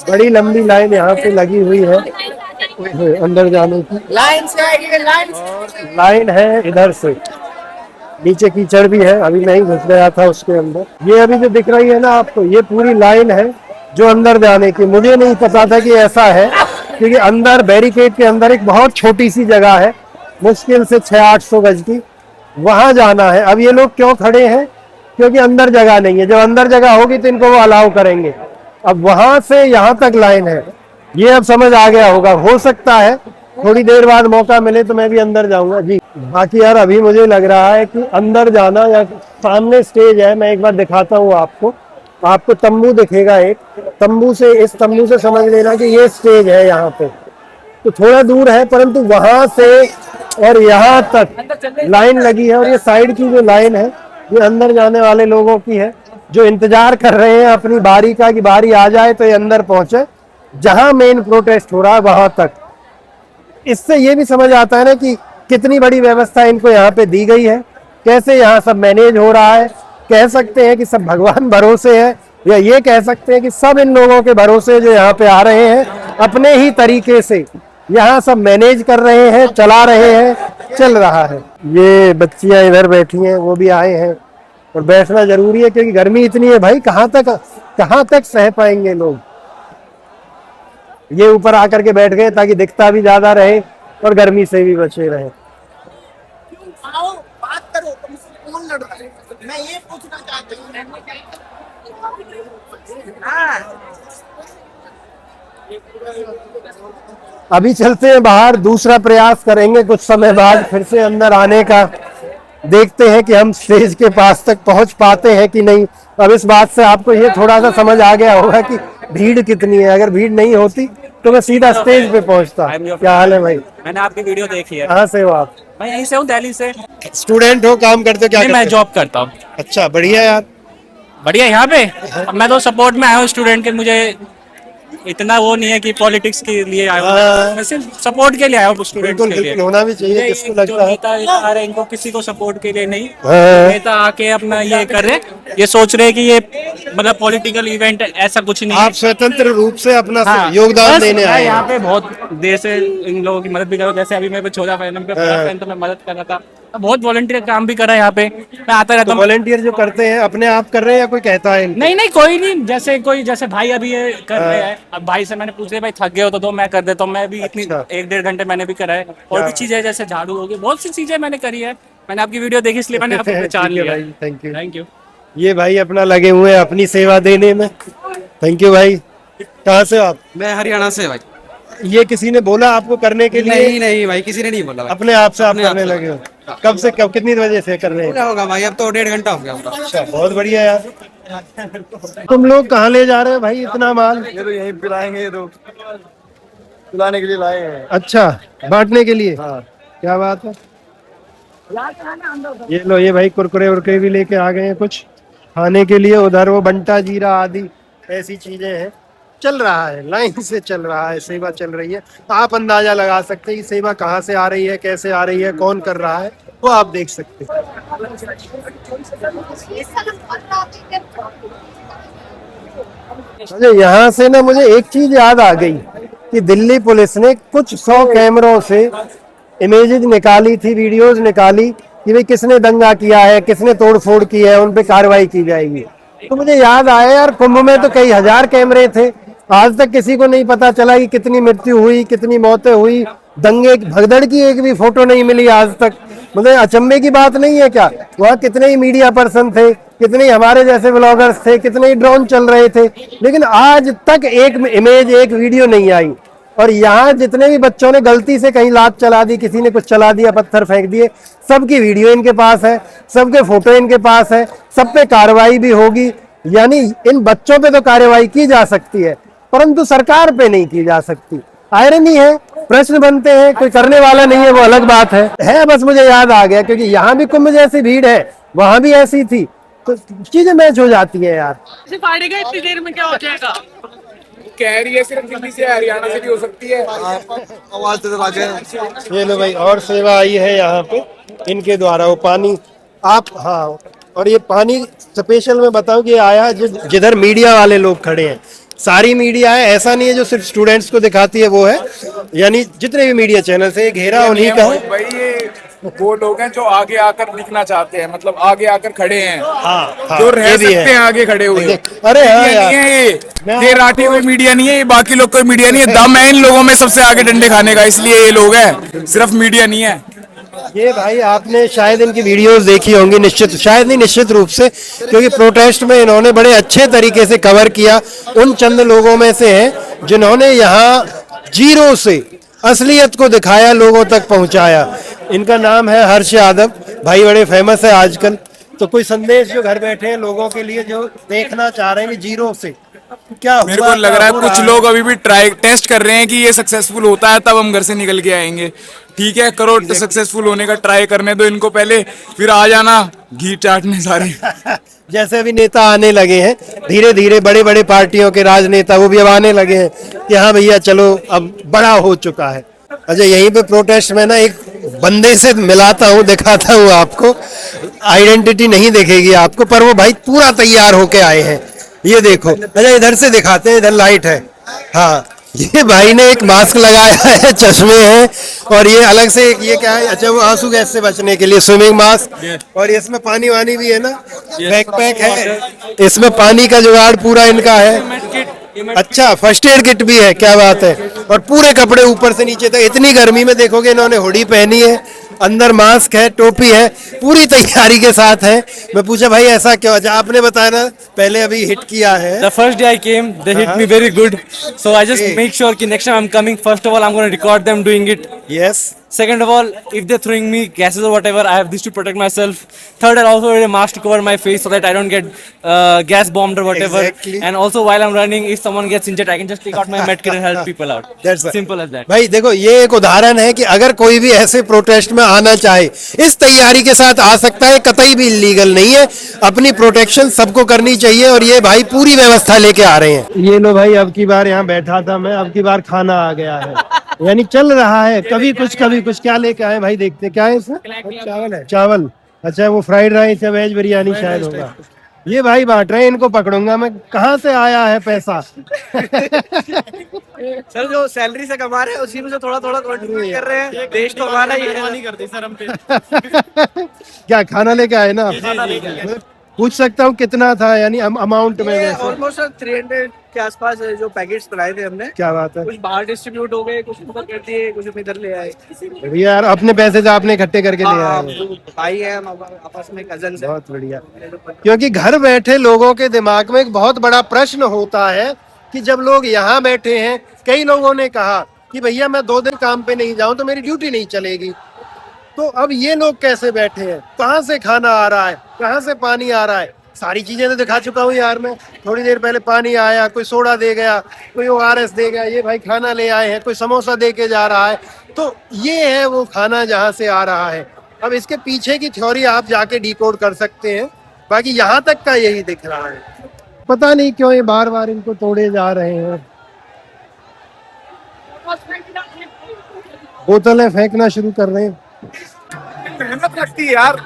बड़ी लंबी लाइन यहाँ पे लगी हुई है अंदर जाने की। लाइन है इधर से, नीचे कीचड़ भी है, अभी मैं ही घुस गया था उसके अंदर। ये अभी जो दिख रही है ना आपको, ये पूरी लाइन है जो अंदर जाने की। मुझे नहीं पता था कि ऐसा है, क्योंकि अंदर बैरिकेड के अंदर एक बहुत छोटी सी जगह है, मुश्किल से 600-800 गज की, वहां जाना है। अब ये लोग क्यों खड़े हैं? क्योंकि अंदर जगह नहीं है। जब अंदर जगह होगी तो इनको वो अलाउ करेंगे। अब वहां से यहाँ तक लाइन है, ये अब समझ आ गया होगा। हो सकता है थोड़ी देर बाद मौका मिले तो मैं भी अंदर जाऊंगा जी। बाकी यार अभी मुझे लग रहा है कि अंदर जाना, या सामने स्टेज है, मैं एक बार दिखाता हूँ आपको। आपको तंबू दिखेगा, एक तंबू से, इस तंबू से समझ लेना कि ये स्टेज है यहाँ पे। तो थोड़ा दूर है, परंतु वहां से और यहाँ तक लाइन लगी है। और ये साइड की जो लाइन है, ये अंदर जाने वाले लोगों की है, जो इंतजार कर रहे हैं अपनी बारी का, कि बारी आ जाए तो ये अंदर पहुंचे, जहां मेन प्रोटेस्ट हो रहा है वहां तक। इससे ये भी समझ आता है ना कि कितनी बड़ी व्यवस्था इनको यहाँ पे दी गई है, कैसे यहाँ सब मैनेज हो रहा है। कह सकते हैं कि सब भगवान भरोसे है, या ये कह सकते हैं कि सब इन लोगों के भरोसे जो यहाँ पे आ रहे हैं, अपने ही तरीके से यहाँ सब मैनेज कर रहे हैं, चला रहे हैं, चल रहा है। ये बच्चियां इधर बैठी हैं, वो भी आए हैं, और बैठना जरूरी है क्योंकि गर्मी इतनी है भाई, कहाँ तक सह पाएंगे लोग। ये ऊपर आकर के बैठ गए ताकि दिखता भी ज्यादा रहे और गर्मी से भी बचे रहे। बात करो, तुमसे कौन लड़ रहा है? मैं ये पूछना चाहती हूँ। अभी चलते हैं बाहर, दूसरा प्रयास करेंगे कुछ समय बाद फिर से अंदर आने का। देखते हैं कि हम स्टेज के पास तक पहुंच पाते हैं कि नहीं। अब इस बात से आपको ये थोड़ा सा समझ आ गया होगा कि भीड़ कितनी है। अगर भीड़ नहीं होती तो मैं सीधा स्टेज पे पहुंचता। क्या हाल है भाई? मैंने आपकी वीडियो देखी है। कहाँ से हो आप? मैं यहीं से हूँ, दिल्ली से। स्टूडेंट हो, काम करते हो, क्या नहीं, करते मैं हो? जॉब करता हूँ। अच्छा, बढ़िया यार। बढ़िया। यहाँ पे अब मैं तो सपोर्ट में आया हूँ स्टूडेंट के। मुझे इतना वो नहीं है कि पॉलिटिक्स के लिए आया हूँ, मैं सिर्फ सपोर्ट के लिए आया हूँ स्टूडेंट बिल्कुल के लिए। बिल्कुल होना भी चाहिए, किसको जो लगता है। नेता आ रहे हैं, इनको किसी को सपोर्ट के लिए नहीं। हाँ। नेता आके अपना ये कर रहे, ये सोच रहे कि ये मतलब पॉलिटिकल इवेंट, ऐसा कुछ नहीं आप है। स्वतंत्र रूप से अपना हाँ, योगदान बस देने मैं आए यहाँ हैं। पे बहुत देर से इन लोगों की मदद भी कर रहा हूँ। जैसे अभी मेरे को छोटा फैन पे बड़ा फैन, तो मैं मदद कर रहा था। बहुत वॉलंटियर काम भी कर रहा है यहाँ पे, मैं आता रहता तो हूँ। वॉलंटियर जो करते हैं अपने आप कर रहे हैं या कोई कहता है इनको? नहीं, कोई नहीं। जैसे भाई अभी ये कर रहे हैं, अब भाई से मैंने पूछे भाई थक गए हो तो दो मैं कर देता हूँ। मैं भी इतनी अच्छा। 1-1.5 घंटे मैंने भी करा है। और भी चीजें जैसे झाड़ू हो गई, बहुत सी चीजें मैंने करी है। मैंने आपकी वीडियो देखी इसलिए मैंने आपको पहचान ठीक है लिया। भाई, थैंक यू। Thank you. ये भाई अपना लगे हुए हैं अपनी सेवा देने में। थैंक यू भाई। कहाँ से हो आप? मैं हरियाणा से भाई। ये किसी ने बोला आपको करने के लिए? नहीं भाई, किसी ने नहीं बोला भाई। अपने आप से आप करने लगे हो? कब से कब, कितनी बजे से कर रहे हैं? क्या होगा भाई, अब तो 1.5 घंटा हो गया होगा। अच्छा, बहुत बढ़िया यार। तुम लोग कहाँ ले जा रहे हो भाई इतना माल? ये तो यहीं पिलाएंगे, ये तो पिलाने के लिए लाए हैं। अच्छा, बांटने के लिए? हाँ। क्या बात है। ये लो, ये भाई कुरकुरे उरकुरे भी लेके आ गए हैं कुछ खाने के लिए। उधर वो बंटा जीरा आदि ऐसी चीजें हैं। चल रहा है, लाइन से चल रहा है, सेवा चल रही है। आप अंदाजा लगा सकते हैं कि सेवा कहाँ से आ रही है, कैसे आ रही है, कौन कर रहा है, वो आप देख सकते हैं। अच्छा, यहाँ से ना मुझे एक चीज याद आ गई कि दिल्ली पुलिस ने कुछ 100 कैमरों से इमेजेस निकाली थी, वीडियोस निकाली कि भाई किसने दंगा किया है, किसने तोड़फोड़ की है, उन पे कार्रवाई की जाएगी। तो मुझे याद आया यार, कुंभ में तो कई हजार कैमरे थे, आज तक किसी को नहीं पता चला कि कितनी मृत्यु हुई, कितनी मौतें हुई। दंगे भगदड़ की एक भी फोटो नहीं मिली आज तक। मुझे अचंभे की बात नहीं है क्या? वहाँ कितने ही मीडिया पर्सन थे, कितने ही हमारे जैसे ब्लॉगर्स थे, कितने ही ड्रोन चल रहे थे, लेकिन आज तक एक इमेज, एक वीडियो नहीं आई। और यहाँ जितने भी बच्चों ने गलती से कहीं लात चला दी, किसी ने कुछ चला दिया, पत्थर फेंक दिए, सबकी वीडियो इनके पास है, सबके फोटो इनके पास है, सब पे कार्रवाई भी होगी। यानी इन बच्चों पे तो कार्रवाई की जा सकती है, परंतु सरकार पे नहीं की जा सकती। आयरनी है, प्रश्न बनते हैं, कोई करने वाला नहीं है, वो अलग बात है। बस मुझे याद आ गया क्योंकि यहाँ भी कुंभ जैसी भीड़ है, वहां भी ऐसी थी, तो चीजें मैच हो जाती है यार। फाड़ेगा इतनी देर में, क्या हो जाएगा? कह रही है सिर्फ दिल्ली से हरियाणा से भी हो सकती है। आवाज तो ये लो भाई, और सेवा आई है यहाँ पे इनके द्वारा। वो पानी आप, हाँ, और ये पानी स्पेशल मैं बताऊं कि आया जिधर मीडिया वाले लोग खड़े हैं, सारी मीडिया है, ऐसा नहीं है जो सिर्फ स्टूडेंट्स को दिखाती है वो है, यानी जितने भी मीडिया चैनल से घेरा उन्हीं का है। भाई ये वो लोग हैं जो आगे आकर दिखना चाहते हैं, मतलब आगे आकर खड़े हैं। हाँ, जो रह ये भी सकते है। हैं आगे खड़े हुए। अरे हाँ मीडिया यार, नहीं है ये राठी कोई मीडिया नहीं है, ये बाकी लोग कोई मीडिया नहीं है। दम है इन लोगों में सबसे आगे डंडे खाने का, इसलिए ये लोग हैं, सिर्फ मीडिया नहीं है। ये भाई आपने शायद इनकी वीडियोस देखी होंगी, निश्चित, शायद नहीं निश्चित रूप से, क्योंकि प्रोटेस्ट में इन्होंने बड़े अच्छे तरीके से कवर किया। उन चंद लोगों में से हैं जिन्होंने यहाँ जीरो से असलियत को दिखाया, लोगों तक पहुंचाया। इनका नाम है हर्ष यादव, भाई बड़े फेमस है आजकल। तो कोई संदेश जो घर बैठे हैं लोगों के लिए, जो देखना चाह रहे हैं कि जीरो से क्या मेरे को लग रहा है कुछ लोग अभी भी टेस्ट कर रहे हैं कि ये सक्सेसफुल होता है तब हम घर से निकल के आएंगे। ठीक है, करो सक्सेसफुल होने का ट्राई करने दो इनको पहले, फिर आ जाना घी चाटने सारे। जैसे अभी नेता आने लगे हैं धीरे धीरे, बड़े बड़े पार्टियों के राजनेता, वो भी अब आने लगे हैं कि हाँ भैया चलो अब बड़ा हो चुका है। अच्छा, यहीं पे प्रोटेस्ट में ना एक बंदे से मिलाता हूँ, दिखाता हूँ आपको, आइडेंटिटी नहीं दिखेगी आपको, पर वो भाई पूरा तैयार होके आए हैं। ये देखो, अच्छा इधर से दिखाते हैं, इधर लाइट है। हाँ, ये भाई ने एक मास्क लगाया है, चश्मे हैं, और ये अलग से एक ये क्या है, अच्छा वो आंसू गैस से बचने के लिए स्विमिंग मास्क, और इसमें पानी वानी भी है ना, बैकपैक है, इसमें पानी का जुगाड़ पूरा इनका है। अच्छा, फर्स्ट एड किट भी है, क्या बात है। और पूरे कपड़े ऊपर से नीचे तक, इतनी गर्मी में देखोगे इन्होंने हुडी पहनी है, अंदर मास्क है, टोपी है, पूरी तैयारी के साथ है। मैं पूछा भाई ऐसा क्यों? अच्छा आपने बताया ना पहले अभी हिट किया है। The first day I came, they hit me very good. So I just make sure कि next time I'm coming, first of all I'm going to record them doing it. Yes. Second of all, if they're throwing me gases or whatever, I have this to protect myself. Third, I also wear a mask to cover my face so that I don't get gas bombed or whatever. Exactly. And also while I'm running, if someone gets injured, I can just take out my medkit and help people out. That's right. Simple as that. भाई देखो, ये एक उदाहरण है कि अगर कोई भी ऐसे प्रोटेस्ट में आना चाहे, इस तैयारी के साथ आ सकता है, कतई भी इलीगल नहीं है। अपनी प्रोटेक्शन सबको करनी चाहिए, और ये भाई पूरी व्यवस्था लेके आ रहे हैं। ये लो भाई, अब की बार यहाँ बैठा था मैं, अब की बार खाना आ गया है, यानी चल रहा है, कभी कुछ कभी कुछ। क्या लेके आए भाई, देखते क्या है इसमें? चावल है। चावल, अच्छा वो फ्राइड राइस या वेज बिरयानी शायद होगा। ये भाई बांट रहे हैं, इनको पकड़ूंगा मैं, कहाँ से आया है पैसा। सर जो सैलरी से कमा रहे हैं उसी में से थोड़ा थोड़ा कंट्रीब्यूट कर रहे हैं, देश तो हमारा ही है। करते सर हम पे। क्या खाना लेके आए ना? पूछ सकता हूँ कितना था, यानी अमाउंट में? वैसे ऑलमोस्ट 300 के आसपास जो पैकेट्स बनाए थे हमने। क्या बात है। कुछ बाहर डिस्ट्रीब्यूट हो गए, कुछ ऊपर कर दिए, कुछ इधर ले आए। भैया यार, अपने पैसे से आपने इकट्ठे करके ले हाँ, आए। भाई है हम, आपस में कजन है। बहुत बढ़िया। क्योंकि घर बैठे लोगों के दिमाग में एक बहुत बड़ा प्रश्न होता है कि जब लोग यहाँ बैठे हैं, कई लोगों ने कहा कि भैया मैं 2 दिन काम पे नहीं जाऊं तो मेरी ड्यूटी नहीं चलेगी। तो अब ये लोग कैसे बैठे हैं, कहाँ से खाना आ रहा है, कहाँ से पानी आ रहा है, सारी चीजें तो दिखा चुका हूँ यार मैं। थोड़ी देर पहले पानी आया, कोई सोडा दे गया, कोई ORS दे गया, ये भाई खाना ले आए हैं, कोई समोसा दे के जा रहा है। तो ये है वो खाना जहाँ से आ रहा है। अब इसके पीछे की थ्योरी आप जाके डिकोड कर सकते हैं, बाकी यहाँ तक का यही दिख रहा है। पता नहीं क्यों ये बार बार इनको तोड़े जा रहे हैं। बोतलें फेंकना शुरू कर रहे हैं। मेहनत लगती है यार।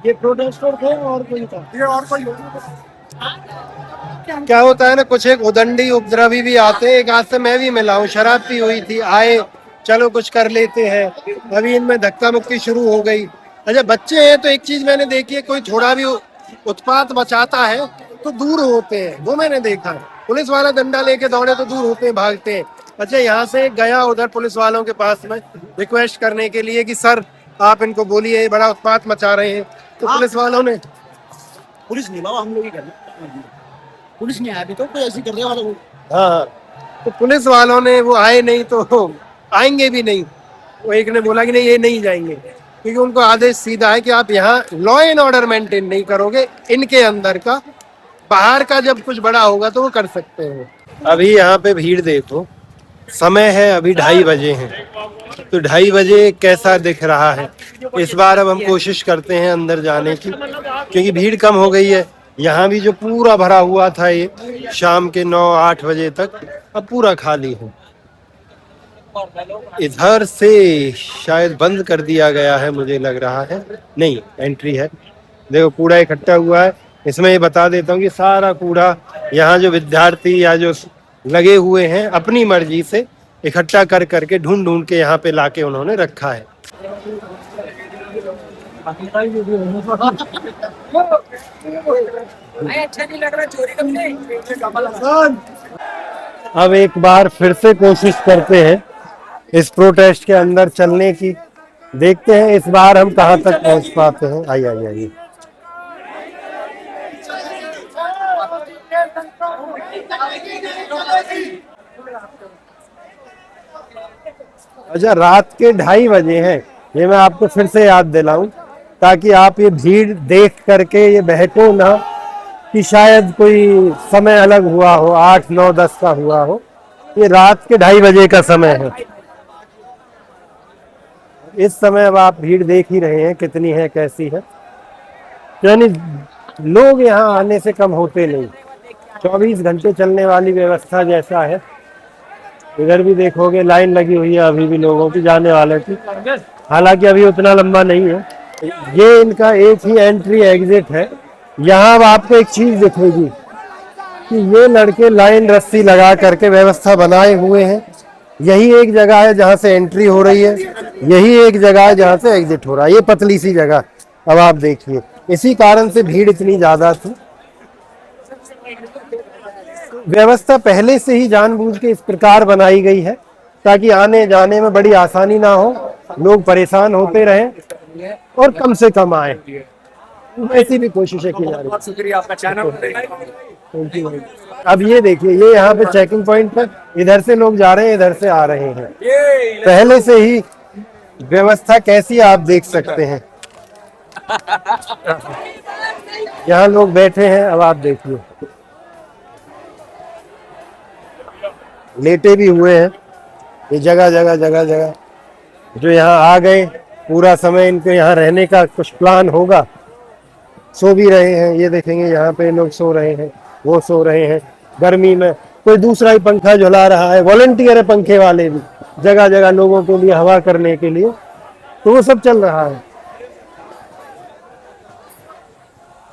ये प्रोटेस्टर थे और कोई था? ये और कोई। क्या होता है ना, कुछ एक उदंडी उपद्रवी भी आते हैं। एक आज से मैं भी मिला हूँ, शराब पी हुई थी, आए चलो कुछ कर लेते हैं। अभी इनमें धक्का मुक्की शुरू हो गई। अच्छा बच्चे हैं तो एक चीज मैंने देखी है, कोई थोड़ा भी उत्पात मचाता है तो दूर होते हैं, वो मैंने देखा है। पुलिस वाला डंडा लेके दौड़े तो दूर होते हैं, भागते हैं। अच्छा यहाँ से गया उधर पुलिस वालों के पास में रिक्वेस्ट करने के लिए कि सर आप इनको बोलिए, बड़ा उत्पात मचा रहे हैं। तो पुलिस वालों ने, पुलिस नहीं बाबा, हम लोग ही कर रहे, पुलिस नहीं आया अभी तो, कोई ऐसी करने वाला। हाँ, तो पुलिस वालों ने वो आए नहीं तो आएंगे भी नहीं। वो एक ने बोला कि नहीं ये नहीं जाएंगे, क्योंकि उनको आदेश सीधा है कि आप यहाँ लॉ एंड ऑर्डर मेंटेन नहीं करोगे, इनके अंदर का, बाहर का जब कुछ बड़ा होगा तो वो कर सकते हो। अभी यहाँ पे भीड़ देखो, समय है अभी 2:30 बजे हैं, तो 2:30 बजे कैसा दिख रहा है। इस बार अब हम कोशिश करते हैं अंदर जाने की, क्योंकि भीड़ कम हो गई है। यहाँ भी जो पूरा भरा हुआ था ये शाम के 9-8 बजे तक, अब पूरा खाली है। इधर से शायद बंद कर दिया गया है, मुझे लग रहा है, नहीं एंट्री है। देखो कूड़ा इकट्ठा हुआ है। इसमें ये बता देता हूँ कि सारा कूड़ा यहाँ जो विद्यार्थी या जो लगे हुए हैं अपनी मर्जी से इकट्ठा कर करके ढूंढ ढूंढ के यहाँ पे लाके उन्होंने रखा है। अब एक बार फिर से कोशिश करते हैं इस प्रोटेस्ट के अंदर चलने की, देखते हैं इस बार हम कहाँ तक पहुँच पाते हैं। आइए आइए आइए। अच्छा, रात के 2:30 बजे हैं, ये मैं आपको फिर से याद दिलाऊं, ताकि आप ये भीड़ देख करके ये बहको ना कि शायद कोई समय अलग हुआ हो, 8, 9, 10 का हुआ हो। ये रात के 2:30 बजे का समय है। इस समय अब आप भीड़ देख ही रहे हैं कितनी है, कैसी है। यानी लोग यहाँ आने से कम होते नहीं। 24 घंटे चलने वाली व्यवस्था जैसा है। इधर भी देखोगे लाइन लगी हुई है अभी भी लोगों की, जाने वाले की, हालांकि अभी उतना लंबा नहीं है। ये इनका एक ही एंट्री एग्जिट है। यहाँ अब आपको एक चीज दिखेगी कि ये लड़के लाइन रस्सी लगा करके व्यवस्था बनाए हुए हैं। यही एक जगह है जहाँ से एंट्री हो रही है, यही एक जगह है जहाँ से एग्जिट हो रहा है। ये पतली सी जगह अब आप देखिए, इसी कारण से भीड़ इतनी ज्यादा थी। व्यवस्था पहले से ही जानबूझ के इस प्रकार बनाई गई है ताकि आने जाने में बड़ी आसानी ना हो, लोग परेशान होते रहें और कम से कम आए। ऐसी भी कोशिशें की जा रही है। शुक्रिया आपका चैनल। अब ये देखिए, ये यहाँ पे चेकिंग पॉइंट पर इधर से लोग जा रहे हैं, इधर से आ रहे हैं। पहले से ही व्यवस्था कैसी आप देख सकते हैं। यहाँ लोग बैठे हैं, अब आप देखिए लेटे भी हुए हैं। ये जगह जगह जगह जगह जो यहाँ आ गए, पूरा समय इनको यहाँ रहने का कुछ प्लान होगा। सो भी रहे हैं, ये देखेंगे यहाँ पे लोग सो रहे हैं, वो सो रहे हैं। गर्मी में कोई दूसरा ही पंखा झुला रहा है, वॉलंटियर है पंखे वाले भी, जगह जगह लोगों के लिए हवा करने के लिए, तो वो सब चल रहा है।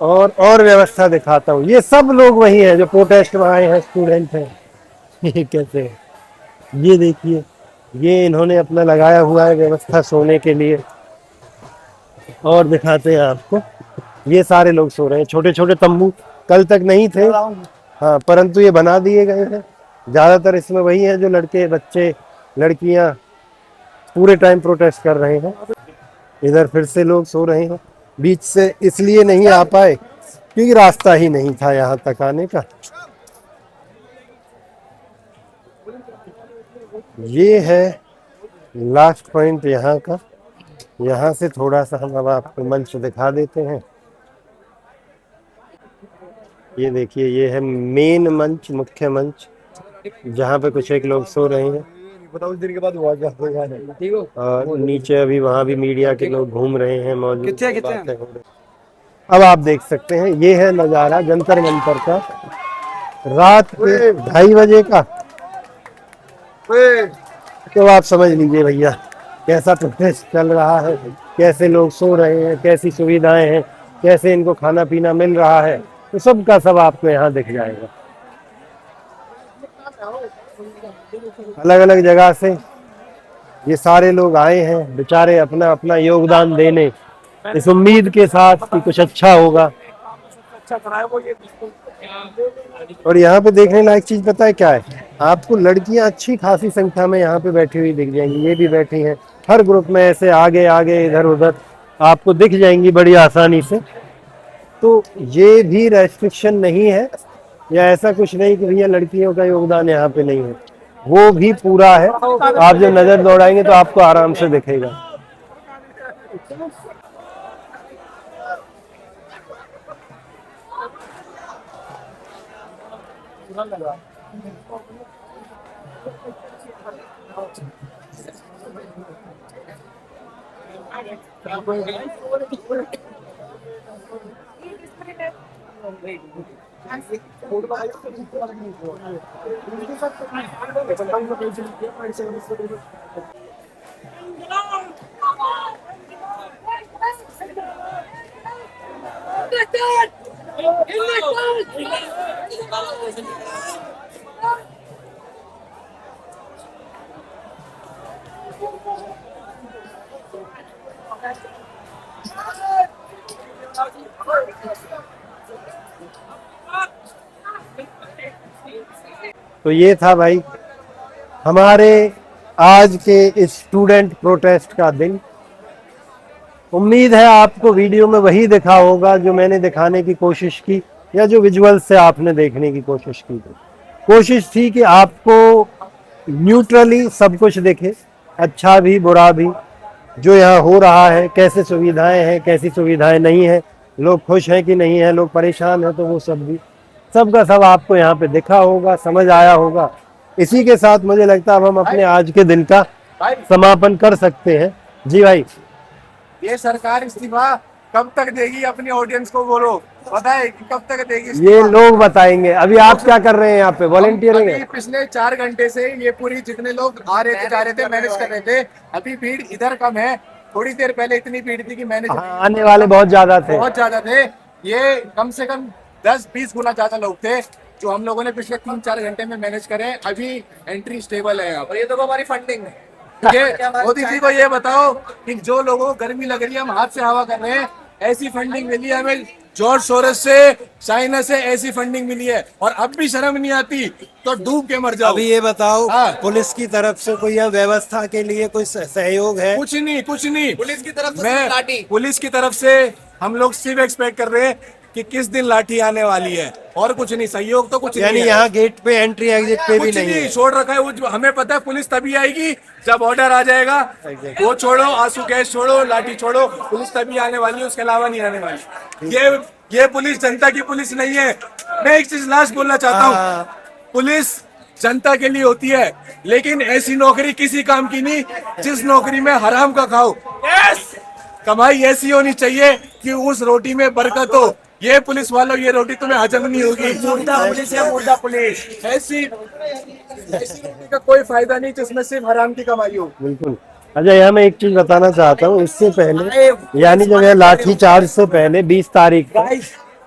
और व्यवस्था दिखाता हूँ। ये सब लोग वही हैं जो प्रोटेस्ट में आए हैं, स्टूडेंट हैं। ये कैसे है? ये देखिए, ये इन्होंने अपना लगाया हुआ है व्यवस्था सोने के लिए। और दिखाते हैं आपको, ये सारे लोग सो रहे हैं। छोटे छोटे तंबू कल तक नहीं थे, हाँ, परंतु ये बना दिए गए हैं। ज्यादातर इसमें वही है जो लड़के, बच्चे, लड़कियां पूरे टाइम प्रोटेस्ट कर रहे हैं। इधर फिर से लोग सो रहे हैं। बीच से इसलिए नहीं आ पाए क्योंकि रास्ता ही नहीं था यहाँ तक आने का। ये है लास्ट पॉइंट यहाँ का। यहाँ से थोड़ा सा हम अब आपको मंच दिखा देते हैं। ये देखिए, ये है मेन मंच, मुख्य मंच, जहाँ पे कुछ एक लोग सो रहे हैं। बताओ दिन के बाद हुआ क्या होगा। और नीचे अभी वहाँ भी मीडिया के लोग घूम रहे हैं, मौजूद बातें हो रही। अब आप देख सकते हैं, ये है नज़ारा जंतर मंतर का रात के 2:30 बजे का। तो आप समझ लीजिए भैया कैसा प्रोटेस्ट चल रहा है, कैसे लोग सो रहे हैं, कैसी सुविधाएं हैं, कैसे इनको खाना पीना मिल रहा है, तो सब का सब आपको यहाँ दिख जाएगा। अलग अलग जगह से ये सारे लोग आए हैं बेचारे अपना अपना योगदान देने, इस उम्मीद के साथ कि कुछ अच्छा होगा। और यहाँ पे देखने लायक चीज पता है क्या है? आपको लड़कियां अच्छी खासी संख्या में यहाँ पे बैठी हुई दिख जाएंगी। ये भी बैठी हैं, हर ग्रुप में ऐसे आगे आगे इधर उधर आपको दिख जाएंगी बड़ी आसानी से। तो ये भी रेस्ट्रिक्शन नहीं है या ऐसा कुछ नहीं कि भैया लड़कियों का योगदान यहाँ पे नहीं है। वो भी पूरा है। आप जब नजर दौड़ाएंगे तो आपको आराम से दिखेगा। तो ये था भाई हमारे आज के इस स्टूडेंट प्रोटेस्ट का दिन। उम्मीद है आपको वीडियो में वही दिखा होगा जो मैंने दिखाने की कोशिश की, या जो विजुअल से आपने देखने की कोशिश की। कोशिश थी कि आपको न्यूट्रली सब कुछ दिखे, अच्छा भी बुरा भी, जो यहाँ हो रहा है, कैसे सुविधाएं हैं, कैसी सुविधाएं नहीं है, लोग खुश हैं कि नहीं है, लोग परेशान हैं, तो वो सब भी सबका सब आपको यहाँ पे दिखा होगा, समझ आया होगा। इसी के साथ मुझे लगता है अब हम अपने आज के दिन का समापन कर सकते हैं। जी भाई, ये सरकार इस्तीफा कब तक देगी? अपनी ऑडियंस को बोलो, पता है कि कब तक देगी इस्तीफा? ये लोग बताएंगे। अभी आप क्या कर रहे हैं यहाँ पे? वॉलंटियरिंग है? पिछले 4 घंटे से ये पूरी जितने लोग आ रहे थे, जा रहे थे, मैनेज कर रहे थे। अभी भीड़ इधर कम है, थोड़ी देर पहले इतनी भीड़ थी कि मैनेज आने वाले बहुत ज्यादा थे। ये कम से कम 10-20 गुना ज्यादा लोग थे जो हम लोगों ने पिछले 3-4 घंटे में मैनेज करे। अभी एंट्री स्टेबल है। और ये तो हमारी फंडिंग है। ये मोदी जी को ये बताओ कि जो लोगों को गर्मी लग रही है, हम हाथ से हवा कर रहे हैं, ऐसी फंडिंग मिली है हमें जॉर्ज सोरोस से, चाइना से, ऐसी फंडिंग मिली है, और अब भी शर्म नहीं आती तो डूब के मर जाओ। अभी ये बताओ, हाँ। पुलिस की तरफ से कोई यह व्यवस्था के लिए कोई सहयोग है? कुछ नहीं। पुलिस की तरफ से हम लोग सिर्फ एक्सपेक्ट कर रहे हैं कि किस दिन लाठी आने वाली है, और कुछ नहीं। सहयोग तो कुछ यानी नहीं। यहाँ गेट पे एंट्री एग्जिट पे भी नहीं है? छोड़ रखा है वो। हमें पता है पुलिस तभी आएगी जब ऑर्डर आ जाएगा। वो छोड़ो, आंसू गैस छोड़ो, लाठी छोड़ो, पुलिस तभी आने वाली है, उसके अलावा नहीं आने वाली। ये पुलिस जनता की पुलिस नहीं है। मैं एक चीज लास्ट बोलना चाहता हूँ, पुलिस जनता के लिए होती है, लेकिन ऐसी नौकरी किसी काम की नहीं जिस नौकरी में हराम का खाओ। कमाई ऐसी होनी चाहिए कि उस रोटी में बरकत हो। ये पुलिस वालों, ये रोटी तुम्हें हजम नहीं होगी। मुर्दा पुलिस ऐसी नौकरी का कोई फायदा नहीं जिसमें सिर्फ हराम की कमाई हो। बिल्कुल। अच्छा, यहाँ मैं एक चीज बताना चाहता हूँ। इससे पहले, यानी जब यह लाठी चार्ज से पहले 20 तारीख को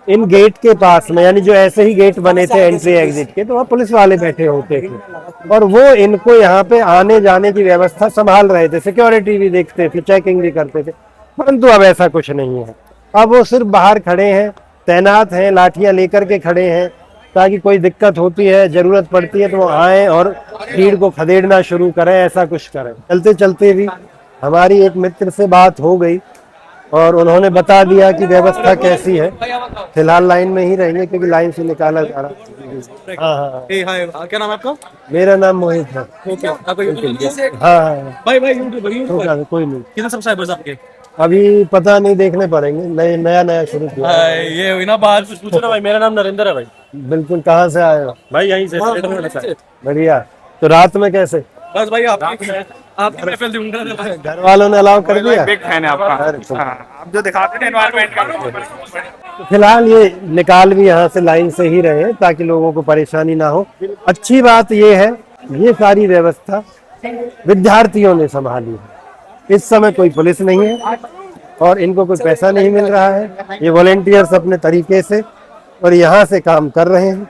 इन गेट के पास में, यानी जो ऐसे ही गेट बने थे एंट्री एग्जिट के, तो वहाँ पुलिस वाले बैठे होते थे और वो इनको यहाँ पे आने जाने की व्यवस्था संभाल रहे थे, सिक्योरिटी भी देखते थे, चेकिंग भी करते थे। परंतु अब ऐसा कुछ नहीं है। अब वो सिर्फ बाहर खड़े हैं, तैनात हैं, लाठियां लेकर के खड़े हैं, ताकि कोई दिक्कत होती है, जरूरत पड़ती है तो वो आए और भीड़ को खदेड़ना शुरू करें, ऐसा कुछ करें। चलते चलते भी हमारी एक मित्र से बात हो गई और उन्होंने बता दिया कि व्यवस्था कैसी है। फिलहाल लाइन में ही रहेंगे क्योंकि लाइन से निकाला जा रहा है। हाँ, क्या नाम है आपका? मेरा नाम मोहित है। हाँ, कोई नहीं। कितने सब्सक्राइबर्स आपके? अभी पता नहीं, देखने पड़ेंगे। नया शुरू किया। ये हुई ना बात, कुछ पूछो ना भाई। मेरा नाम नरेंद्र है भाई। बिल्कुल। कहाँ से आए हो भाई यहीं से। बढ़िया। तो रात में कैसे? बस भाई आपकी महफिल ढूंढ रहे थे। घर वालों ने अलाउ कर दिया? बिग फैन है आपका। आप जो दिखाते हैं एनवायरनमेंट का। तो फिलहाल ये निकाल भी यहाँ से लाइन से ही रहे ताकि लोगों को परेशानी ना हो। अच्छी बात ये है, ये सारी व्यवस्था विद्यार्थियों ने संभाली है। इस समय कोई पुलिस नहीं है और इनको कोई पैसा नहीं मिल रहा है। ये वॉलेंटियर्स अपने तरीके से और यहाँ से काम कर रहे हैं।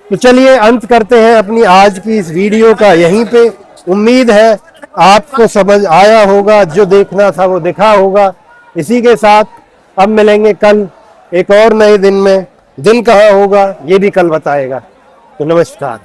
तो चलिए अंत करते हैं अपनी आज की इस वीडियो का यहीं पे। उम्मीद है आपको समझ आया होगा, जो देखना था वो दिखा होगा। इसी के साथ अब मिलेंगे कल एक और नए दिन में। दिन कहाँ होगा ये भी कल बताएगा। तो नमस्कार।